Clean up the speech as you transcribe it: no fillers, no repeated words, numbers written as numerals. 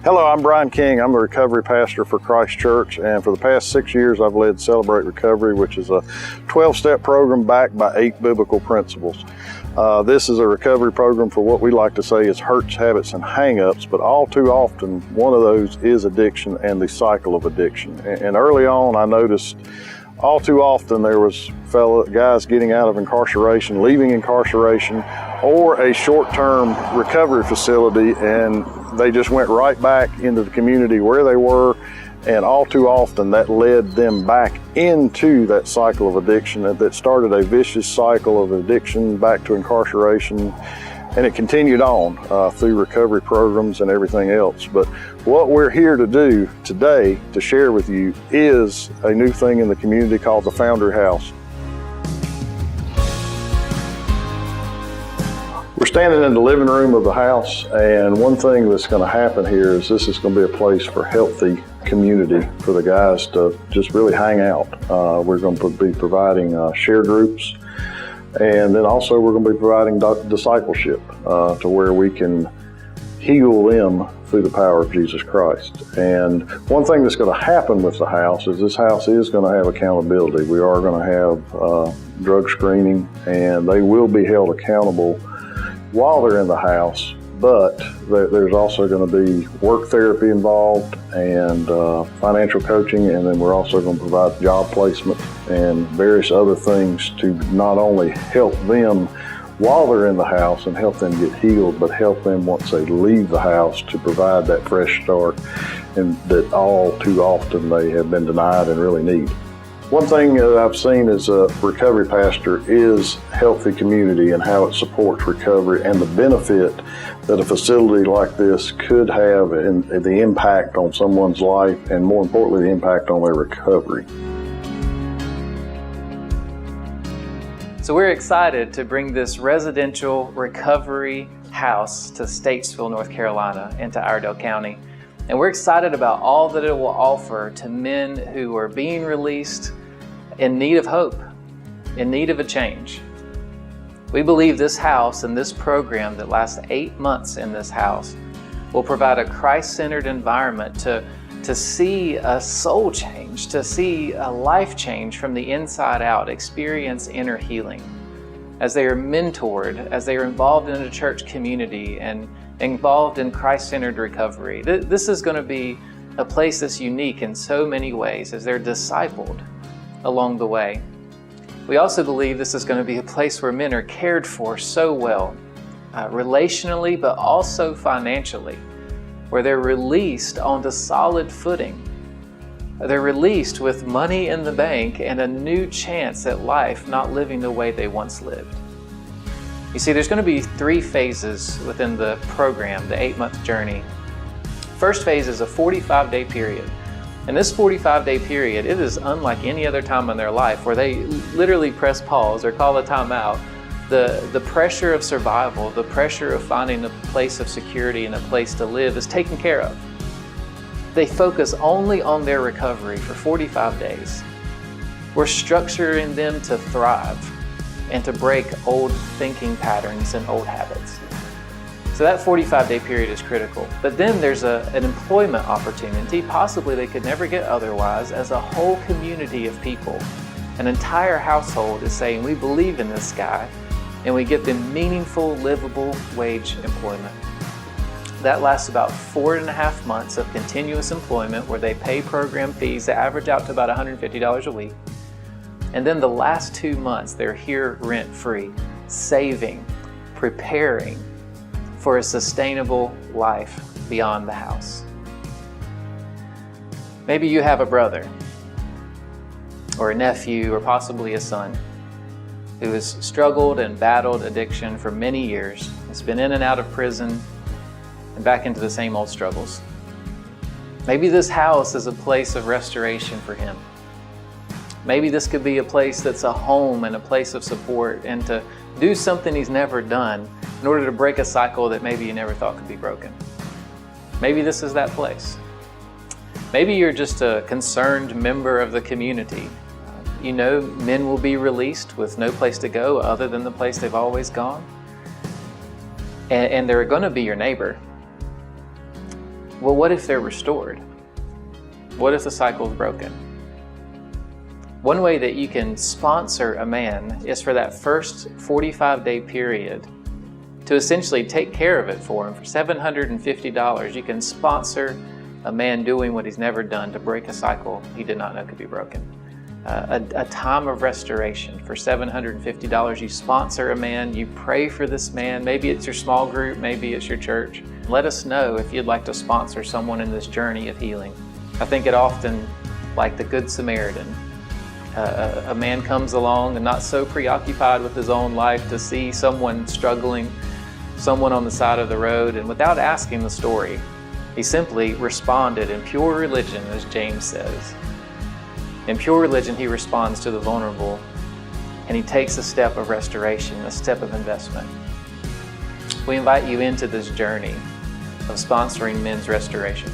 Hello, I'm Brian King. I'm the recovery pastor for Christ Church, and for the past 6 years I've led Celebrate Recovery, which is a 12-step program backed by 8 biblical principles. This is a recovery program for what we like to say is hurts, habits, and hang-ups, but all too often one of those is addiction and the cycle of addiction. And early on I noticed all too often there was guys getting out of incarceration, leaving incarceration, or a short-term recovery facility, and they just went right back into the community where they were, and all too often that led them back into that cycle of addiction that started a vicious cycle of addiction back to incarceration, and it continued on through recovery programs and everything else. But what we're here to do today to share with you is a new thing in the community called the Foundry House. We're standing in the living room of the house, and one thing that's going to happen here is this is going to be a place for healthy community for the guys to just really hang out. We're going to be providing share groups, and then also we're going to be providing discipleship to where we can heal them through the power of Jesus Christ. And one thing that's going to happen with the house is this house is going to have accountability. We are going to have drug screening, and they will be held accountable while they're in the house, but there's also going to be work therapy involved and financial coaching, and then we're also going to provide job placement and various other things to not only help them while they're in the house and help them get healed, but help them once they leave the house to provide that fresh start, and that all too often they have been denied and really need. One thing that I've seen as a recovery pastor is healthy community and how it supports recovery and the benefit that a facility like this could have and the impact on someone's life, and more importantly, the impact on their recovery. So we're excited to bring this residential recovery house to Statesville, North Carolina, into Iredell County. And we're excited about all that it will offer to men who are being released in need of hope, in need of a change. We believe this house and this program that lasts 8 months in this house will provide a Christ-centered environment to see a soul change, to see a life change from the inside out, experience inner healing as they are mentored, as they are involved in a church community and involved in Christ-centered recovery. This is going to be a place that's unique in so many ways as they're discipled along the way. We also believe this is going to be a place where men are cared for so well, relationally, but also financially, where they're released onto solid footing. They're released with money in the bank and a new chance at life, not living the way they once lived. You see, there's going to be 3 phases within the program, the 8-month journey. First phase is a 45-day period. And this 45-day period, it is unlike any other time in their life where they literally press pause or call a time out. The pressure of survival, the pressure of finding a place of security and a place to live is taken care of. They focus only on their recovery for 45 days. We're structuring them to thrive and to break old thinking patterns and old habits. So that 45-day period is critical. But then there's an employment opportunity, possibly they could never get otherwise, as a whole community of people. An entire household is saying, we believe in this guy, and we give them meaningful, livable wage employment. That lasts about 4.5 months of continuous employment where they pay program fees that average out to about $150 a week. And then the last 2 months, they're here rent-free, saving, preparing for a sustainable life beyond the house. Maybe you have a brother or a nephew or possibly a son who has struggled and battled addiction for many years. Has been in and out of prison and back into the same old struggles. Maybe this house is a place of restoration for him. Maybe this could be a place that's a home and a place of support, and to do something he's never done in order to break a cycle that maybe you never thought could be broken. Maybe this is that place. Maybe you're just a concerned member of the community. You know, men will be released with no place to go other than the place they've always gone. And they're going to be your neighbor. Well, what if they're restored? What if the cycle's broken? One way that you can sponsor a man is for that first 45-day period to essentially take care of it for him. For $750, you can sponsor a man doing what he's never done to break a cycle he did not know could be broken. A time of restoration for $750. You sponsor a man, you pray for this man. Maybe it's your small group, maybe it's your church. Let us know if you'd like to sponsor someone in this journey of healing. I think it often, like the Good Samaritan, a man comes along and not so preoccupied with his own life to see someone struggling, someone on the side of the road, and without asking the story, he simply responded in pure religion, as James says. In pure religion, he responds to the vulnerable, and he takes a step of restoration, a step of investment. We invite you into this journey of sponsoring men's restoration.